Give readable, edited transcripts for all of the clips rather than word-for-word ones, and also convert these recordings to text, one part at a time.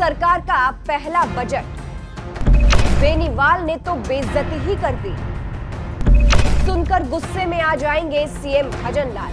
सरकार का पहला बजट, बेनीवाल ने तो बेइज्जती ही कर दी। सुनकर गुस्से में आ जाएंगे सीएम भजनलाल।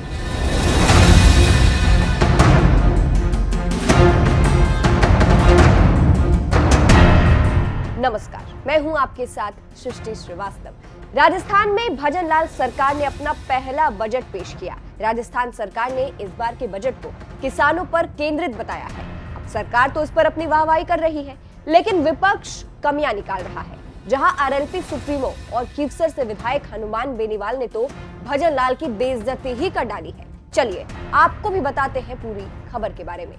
नमस्कार, मैं हूं आपके साथ सृष्टि श्रीवास्तव। राजस्थान में भजनलाल सरकार ने अपना पहला बजट पेश किया। राजस्थान सरकार ने इस बार के बजट को किसानों पर केंद्रित बताया है। अब सरकार तो इस पर अपनी वाहवाही कर रही है, लेकिन विपक्ष कमियां निकाल रहा है। जहां आरएलपी सुप्रीमो और कीवसर से विधायक हनुमान बेनीवाल ने तो भजनलाल की बेइज्जती ही कर डाली है। चलिए आपको भी बताते हैं पूरी खबर के बारे में।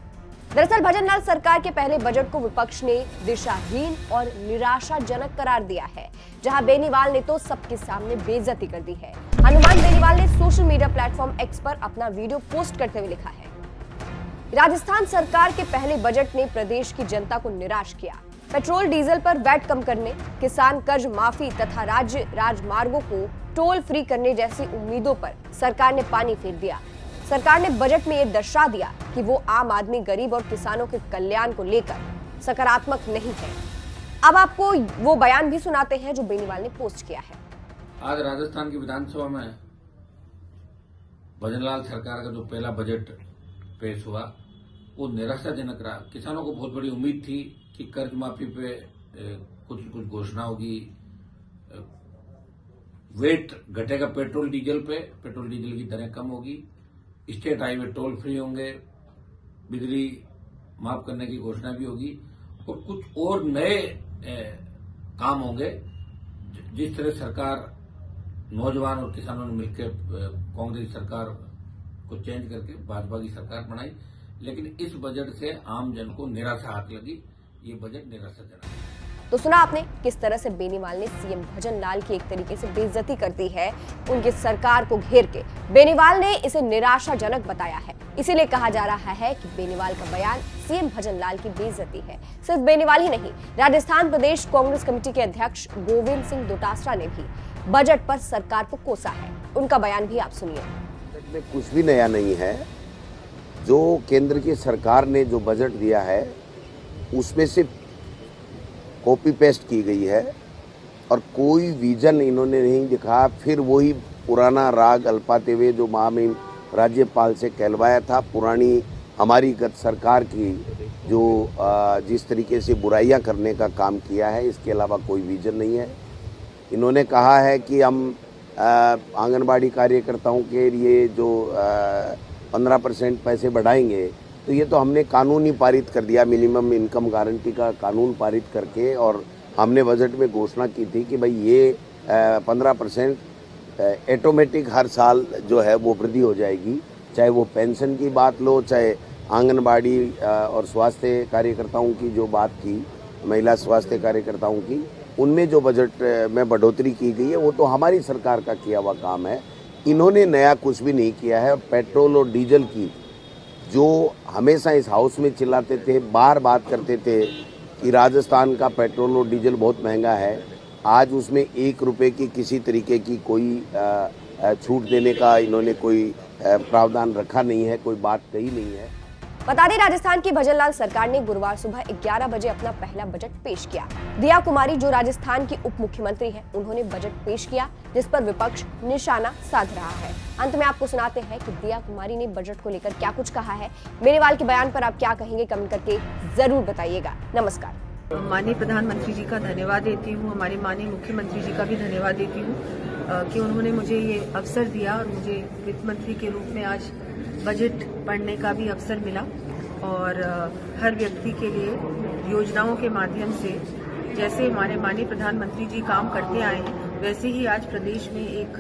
दरअसल भजनलाल सरकार के पहले बजट को विपक्ष ने दिशाहीन और निराशाजनक करार दिया है। जहां बेनीवाल ने तो सबके सामने बेइज्जती कर दी है। हनुमान बेनीवाल ने सोशल मीडिया प्लेटफॉर्म एक्स पर अपना वीडियो पोस्ट करते हुए लिखा है, राजस्थान सरकार के पहले बजट ने प्रदेश की जनता को निराश किया। पेट्रोल डीजल पर वैट कम करने, किसान कर्ज माफी तथा राज्य राजमार्गों को टोल फ्री करने जैसी उम्मीदों पर सरकार ने पानी फेर दिया। सरकार ने बजट में यह दर्शा दिया कि वो आम आदमी, गरीब और किसानों के कल्याण को लेकर सकारात्मक नहीं है। अब आपको वो बयान भी सुनाते हैं जो बेनीवाल ने पोस्ट किया है। आज राजस्थान की विधानसभा में भजनलाल सरकार का जो पहला बजट पेश हुआ वो निराशाजनक रहा। किसानों को बहुत बड़ी उम्मीद थी कि कर्ज माफी पे कुछ घोषणा होगी, वेट घटेगा पेट्रोल डीजल पे, पेट्रोल डीजल की दरें कम होगी, स्टेट हाईवे टोल फ्री होंगे, बिजली माफ करने की घोषणा भी होगी और कुछ और नए काम होंगे। जिस तरह सरकार, नौजवान और किसानों ने मिलकर कांग्रेस सरकार को चेंज करके भाजपा की सरकार बनाई, लेकिन इस बजट से आम जन को निराशा हाथ लगी। ये बजट निराशाजनक है। तो सुना आपने किस तरह से बेनीवाल ने सीएम भजनलाल की एक तरीके से बेइज्जती कर दी है उनकी सरकार को घेर के। बेनीवाल ने इसे निराशाजनक बताया है, इसीलिए कहा जा रहा है कि बेनीवाल का बयान सीएम भजनलाल की बेइज्जती है। सिर्फ बेनीवाल ही नहीं, राजस्थान प्रदेश कांग्रेस कमेटी के अध्यक्ष गोविंद सिंह डोटासरा ने भी बजट पर सरकार को कोसा है। उनका बयान भी आप सुनिए। बजट में कुछ भी नया नहीं है। जो केंद्र की सरकार ने जो बजट दिया है उसमें से कॉपी पेस्ट की गई है और कोई विजन इन्होंने नहीं दिखा। फिर वही पुराना राग अल्पाते हुए जो महामहिम राज्यपाल से कहलवाया था, पुरानी हमारी गत सरकार की जो जिस तरीके से बुराइयां करने का काम किया है, इसके अलावा कोई विजन नहीं है। इन्होंने कहा है कि हम आंगनबाड़ी कार्यकर्ताओं के लिए जो 15% पैसे बढ़ाएंगे, तो ये तो हमने कानून ही पारित कर दिया, मिनिमम इनकम गारंटी का कानून पारित करके, और हमने बजट में घोषणा की थी कि भाई ये 15% ऑटोमेटिक हर साल जो है वो वृद्धि हो जाएगी। चाहे वो पेंशन की बात लो, चाहे आंगनबाड़ी और स्वास्थ्य कार्यकर्ताओं की जो बात की, महिला स्वास्थ्य कार्यकर्ताओं की, उनमें जो बजट में बढ़ोतरी की गई है वो तो हमारी सरकार का किया हुआ काम है। इन्होंने नया कुछ भी नहीं किया है। और पेट्रोल और डीजल की जो हमेशा इस हाउस में चिल्लाते थे, बार बात करते थे कि राजस्थान का पेट्रोल और डीजल बहुत महंगा है, आज उसमें 1 रुपये की किसी तरीके की कोई छूट देने का इन्होंने कोई प्रावधान रखा नहीं है, कोई बात कही नहीं है। बता दें, राजस्थान की भजनलाल सरकार ने गुरुवार सुबह 11 बजे अपना पहला बजट पेश किया। दिया कुमारी जो राजस्थान की उप मुख्यमंत्री हैं, उन्होंने बजट पेश किया जिस पर विपक्ष निशाना साध रहा है। अंत में आपको सुनाते हैं कि दिया कुमारी ने बजट को लेकर क्या कुछ कहा है। बेनीवाल के बयान पर आप क्या कहेंगे, कमेंट करके जरूर बताइएगा। नमस्कार। माननीय प्रधानमंत्री जी का धन्यवाद देती हूँ, हमारे माननीय मुख्यमंत्री जी का भी धन्यवाद देती हूँ कि उन्होंने मुझे ये अवसर दिया और मुझे वित्त मंत्री के रूप में आज बजट पढ़ने का भी अवसर मिला। और हर व्यक्ति के लिए योजनाओं के माध्यम से जैसे हमारे माननीय प्रधानमंत्री जी काम करते आए हैं, वैसे ही आज प्रदेश में एक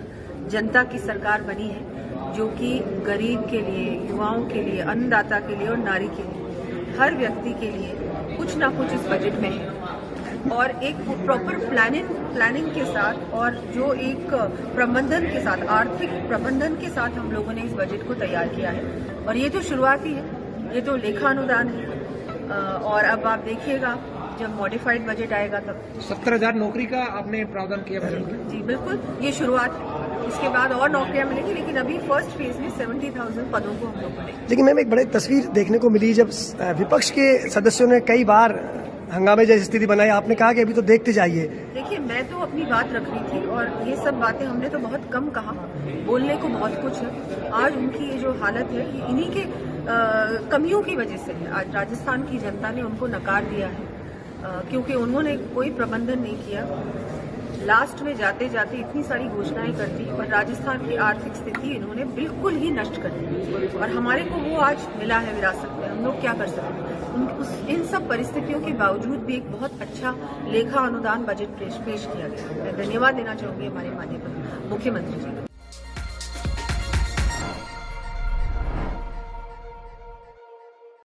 जनता की सरकार बनी है जो कि गरीब के लिए, युवाओं के लिए, अन्नदाता के लिए और नारी के लिए, हर व्यक्ति के लिए कुछ ना कुछ इस बजट में है। और एक प्रॉपर प्लानिंग के साथ और जो एक प्रबंधन के साथ, आर्थिक प्रबंधन के साथ हम लोगों ने इस बजट को तैयार किया है। और ये तो शुरुआत ही है, ये तो लेखा अनुदान है। और अब आप देखिएगा जब मॉडिफाइड बजट आएगा तब 70,000 नौकरी का आपने प्रावधान किया बजट में। जी बिल्कुल, ये शुरुआत है। इसके बाद और नौकरियां मिलेंगी, लेकिन अभी फर्स्ट फेज में 70,000 पदों को हम लोग बढ़ेंगे। लेकिन मैम एक बड़ी तस्वीर देखने को मिली जब विपक्ष के सदस्यों ने कई बार हंगामे जैसी स्थिति बनाई, आपने कहा कि अभी तो देखते जाइए। देखिए, मैं तो अपनी बात रख रही थी और ये सब बातें हमने तो बहुत कम कहा, बोलने को बहुत कुछ है। आज उनकी ये जो हालत है ये इन्हीं के कमियों की वजह से है। आज राजस्थान की जनता ने उनको नकार दिया है क्योंकि उन्होंने कोई प्रबंधन नहीं किया। लास्ट में जाते जाते इतनी सारी घोषणाएं कर दी और राजस्थान की आर्थिक स्थिति इन्होंने बिल्कुल ही नष्ट कर दी और हमारे को वो आज मिला है विरासत में। हम लोग क्या कर सकते हैं? इन सब परिस्थितियों के बावजूद भी एक बहुत अच्छा लेखा अनुदान बजट पेश किया गया। मैं धन्यवाद देना चाहूंगी हमारे माननीय मुख्यमंत्री जी को।